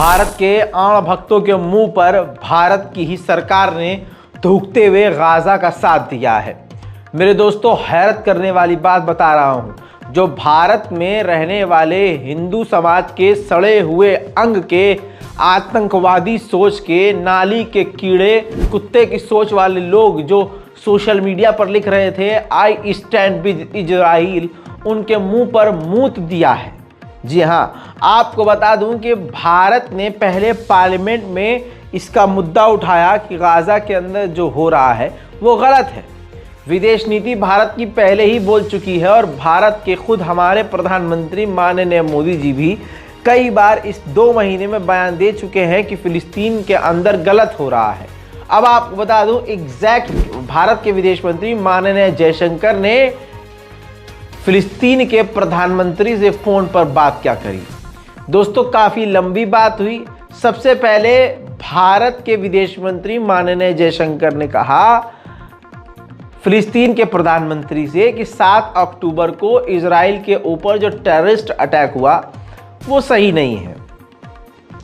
भारत के आण भक्तों के मुंह पर भारत की ही सरकार ने थूकते हुए गाजा का साथ दिया है। मेरे दोस्तों, हैरत करने वाली बात बता रहा हूं। जो भारत में रहने वाले हिंदू समाज के सड़े हुए अंग के आतंकवादी सोच के नाली के कीड़े कुत्ते की सोच वाले लोग जो सोशल मीडिया पर लिख रहे थे आई स्टैंड विद इजराइल, उनके मुंह पर मूत दिया है। जी हाँ, आपको बता दूं कि भारत ने पहले पार्लियामेंट में इसका मुद्दा उठाया कि गाजा के अंदर जो हो रहा है वो गलत है। विदेश नीति भारत की पहले ही बोल चुकी है और भारत के खुद हमारे प्रधानमंत्री माननीय मोदी जी भी कई बार इस 2 महीने में बयान दे चुके हैं कि फिलिस्तीन के अंदर गलत हो रहा है। अब आपको बता दूं एग्जैक्ट भारत के विदेश मंत्री माननीय जयशंकर ने फिलिस्तीन के प्रधानमंत्री से फोन पर बात क्या करी। दोस्तों, काफी लंबी बात हुई। सबसे पहले भारत के विदेश मंत्री माननीय जयशंकर ने कहा फिलिस्तीन के प्रधानमंत्री से कि 7 अक्टूबर को इजराइल के ऊपर जो टेररिस्ट अटैक हुआ वो सही नहीं है।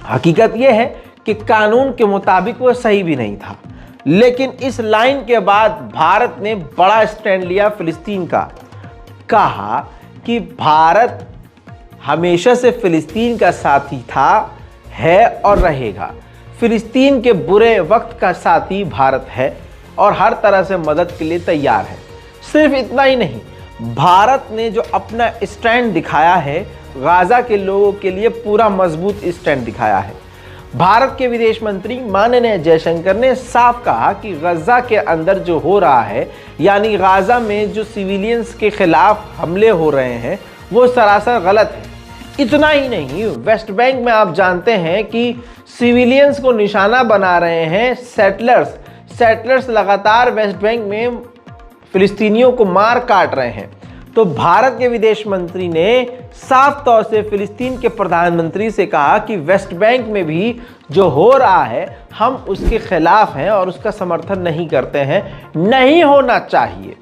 हकीकत यह है कि कानून के मुताबिक वो सही भी नहीं था, लेकिन इस लाइन के बाद भारत ने बड़ा स्टैंड लिया फिलिस्तीन का। कहा कि भारत हमेशा से फिलिस्तीन का साथी था, है और रहेगा। फिलिस्तीन के बुरे वक्त का साथी भारत है और हर तरह से मदद के लिए तैयार है। सिर्फ इतना ही नहीं, भारत ने जो अपना स्टैंड दिखाया है गाजा के लोगों के लिए पूरा मजबूत स्टैंड दिखाया है। भारत के विदेश मंत्री माननीय जयशंकर ने साफ कहा कि गाजा के अंदर जो हो रहा है, यानी गाजा में जो सिविलियंस के खिलाफ हमले हो रहे हैं वो सरासर गलत है। इतना ही नहीं, वेस्ट बैंक में आप जानते हैं कि सिविलियंस को निशाना बना रहे हैं सेटलर्स लगातार वेस्ट बैंक में फिलिस्तीनियों को मार काट रहे हैं। तो भारत के विदेश मंत्री ने साफ तौर से फिलिस्तीन के प्रधानमंत्री से कहा कि वेस्ट बैंक में भी जो हो रहा है हम उसके खिलाफ हैं और उसका समर्थन नहीं करते हैं, नहीं होना चाहिए।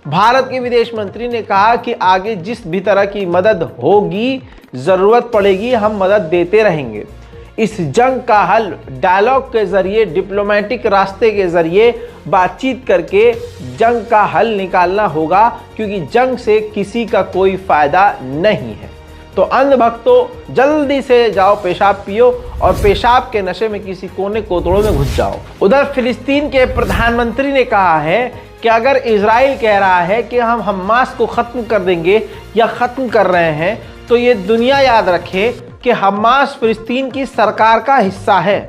भारत के विदेश मंत्री ने कहा कि आगे जिस भी तरह की मदद होगी, ज़रूरत पड़ेगी, हम मदद देते रहेंगे। इस जंग का हल डायलॉग के जरिए, डिप्लोमेटिक रास्ते के जरिए बातचीत करके जंग का हल निकालना होगा, क्योंकि जंग से किसी का कोई फायदा नहीं है। तो अंध भक्तों, जल्दी से जाओ पेशाब पियो और पेशाब के नशे में किसी कोने कोतड़ों में घुस जाओ। उधर फिलिस्तीन के प्रधानमंत्री ने कहा है कि अगर इजराइल कह रहा है कि हम हमास को खत्म कर देंगे या खत्म कर रहे हैं, तो ये दुनिया याद रखे कि हमास फिलिस्तीन की सरकार का हिस्सा है।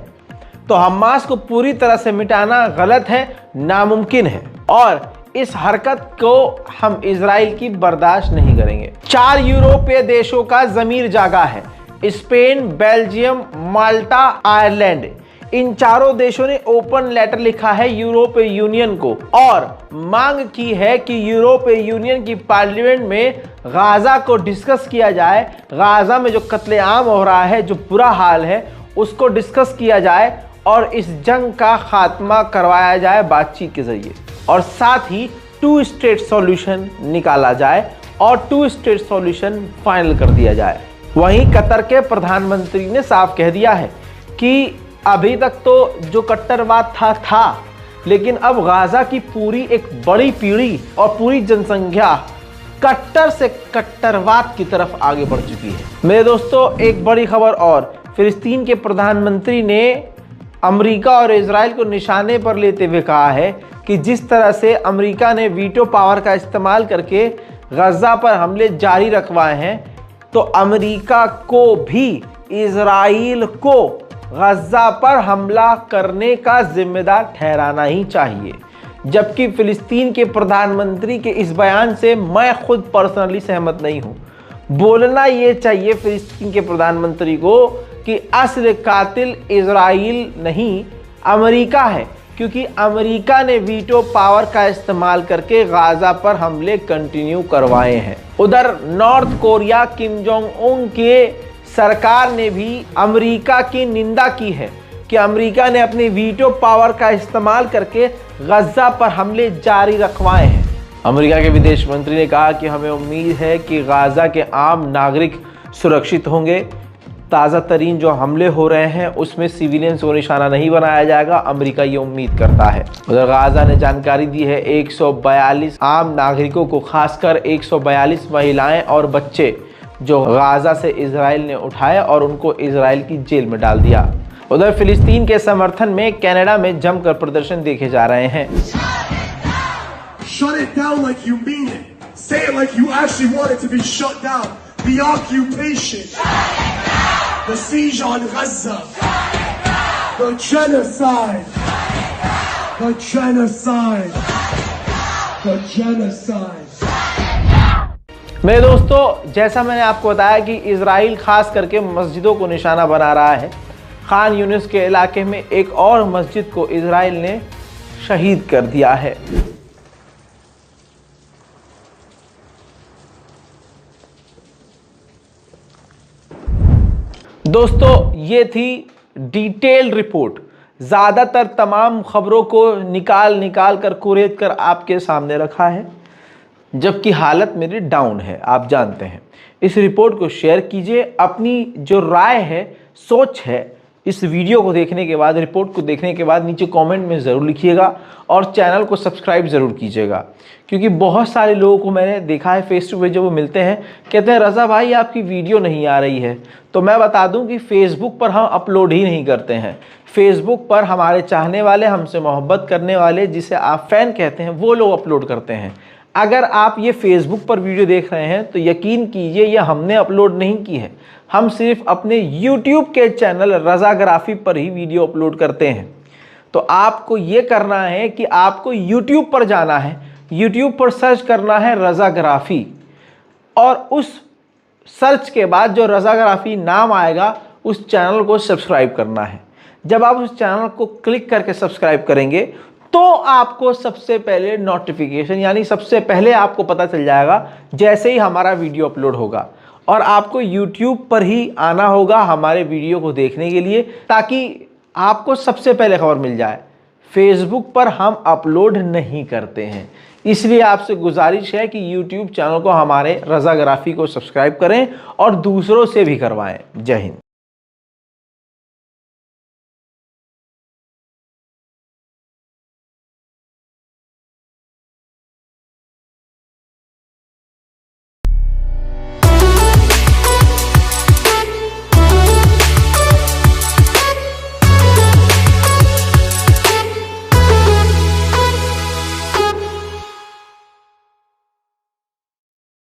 तो हमास को पूरी तरह से मिटाना गलत है, नामुमकिन है और इस हरकत को हम इजराइल की बर्दाश्त नहीं करेंगे। 4 यूरोपीय देशों का ज़मीर जागा है, स्पेन, बेल्जियम, माल्टा, आयरलैंड। इन 4 देशों ने ओपन लेटर लिखा है यूरोपीय यूनियन को और मांग की है कि यूरोपीय यूनियन की पार्लियामेंट में गाजा को डिस्कस किया जाए। गाजा में जो कत्लेआम हो रहा है, जो बुरा हाल है, उसको डिस्कस किया जाए और इस जंग का खात्मा करवाया जाए बातचीत के जरिए, और साथ ही 2 स्टेट सॉल्यूशन निकाला जाए और 2 स्टेट सॉल्यूशन फाइनल कर दिया जाए। वहीं कतर के प्रधानमंत्री ने साफ कह दिया है कि अभी तक तो जो कट्टरवाद था, लेकिन अब गाजा की पूरी एक बड़ी पीढ़ी और पूरी जनसंख्या कट्टर से कट्टरवाद की तरफ आगे बढ़ चुकी है। मेरे दोस्तों, एक बड़ी खबर और, फिलिस्तीन के प्रधानमंत्री ने अमेरिका और इजराइल को निशाने पर लेते हुए कहा है कि जिस तरह से अमेरिका ने वीटो पावर का इस्तेमाल करके गाजा पर हमले जारी रखवाए हैं, तो अमेरिका को भी इजराइल को गाजा पर हमला करने का जिम्मेदार ठहराना ही चाहिए। जबकि फिलिस्तीन के प्रधानमंत्री के इस बयान से मैं खुद पर्सनली सहमत नहीं हूं। बोलना ये चाहिए फिलिस्तीन के प्रधानमंत्री को कि असली कातिल इजराइल नहीं अमेरिका है, क्योंकि अमेरिका ने वीटो पावर का इस्तेमाल करके गाजा पर हमले कंटिन्यू करवाए हैं। उधर north Korea Kim Jong Un के सरकार ने भी अमेरिका की निंदा की है कि अमेरिका ने अपनी वीटो पावर का इस्तेमाल करके गाजा पर हमले जारी रखवाए हैं। अमेरिका के विदेश मंत्री ने कहा कि हमें उम्मीद है कि गाजा के आम नागरिक सुरक्षित होंगे। ताज़ा तरीन जो हमले हो रहे हैं उसमें सिविलियंस को निशाना नहीं बनाया जाएगा, अमेरिका ये उम्मीद करता है। उधर गाजा ने जानकारी दी है 142 आम नागरिकों को, खासकर 142 महिलाएं और बच्चे जो गाजा से इजराइल ने उठाए और उनको इजराइल की जेल में डाल दिया। उधर फिलिस्तीन के समर्थन में कनाडा में जमकर प्रदर्शन देखे जा रहे हैं। Shut it down like you mean it. Say it like you actually want it to be shut down. The occupation. The siege on Gaza. The genocide. The genocide. The genocide. मेरे दोस्तों, जैसा मैंने आपको बताया कि इजराइल खास करके मस्जिदों को निशाना बना रहा है। खान यूनिस के इलाके में एक और मस्जिद को इजराइल ने शहीद कर दिया है। दोस्तों, ये थी डिटेल रिपोर्ट। ज़्यादातर तमाम खबरों को निकाल कर कुरेद कर आपके सामने रखा है, जबकि हालत मेरी डाउन है, आप जानते हैं। इस रिपोर्ट को शेयर कीजिए। अपनी जो राय है, सोच है, इस वीडियो को देखने के बाद, रिपोर्ट को देखने के बाद नीचे कमेंट में ज़रूर लिखिएगा और चैनल को सब्सक्राइब ज़रूर कीजिएगा। क्योंकि बहुत सारे लोगों को मैंने देखा है फेस टू फेस, जब वो मिलते हैं कहते हैं रज़ा भाई आपकी वीडियो नहीं आ रही है। तो मैं बता दूं कि फेसबुक पर हम अपलोड ही नहीं करते हैं। फेसबुक पर हमारे चाहने वाले, हमसे मोहब्बत करने वाले, जिसे आप फ़ैन कहते हैं, वो लोग अपलोड करते हैं। अगर आप ये फेसबुक पर वीडियो देख रहे हैं तो यकीन कीजिए ये हमने अपलोड नहीं की है। हम सिर्फ अपने यूट्यूब के चैनल रज़ाग्राफी पर ही वीडियो अपलोड करते हैं। तो आपको ये करना है कि आपको यूट्यूब पर जाना है, यूट्यूब पर सर्च करना है रज़ाग्राफी, और उस सर्च के बाद जो रज़ाग्राफी नाम आएगा उस चैनल को सब्सक्राइब करना है। जब आप उस चैनल को क्लिक करके सब्सक्राइब करेंगे तो आपको सबसे पहले नोटिफिकेशन, यानी सबसे पहले आपको पता चल जाएगा जैसे ही हमारा वीडियो अपलोड होगा। और आपको YouTube पर ही आना होगा हमारे वीडियो को देखने के लिए, ताकि आपको सबसे पहले खबर मिल जाए। फेसबुक पर हम अपलोड नहीं करते हैं, इसलिए आपसे गुजारिश है कि YouTube चैनल को, हमारे रज़ाग्राफी को सब्सक्राइब करें और दूसरों से भी करवाएं। जय हिंद।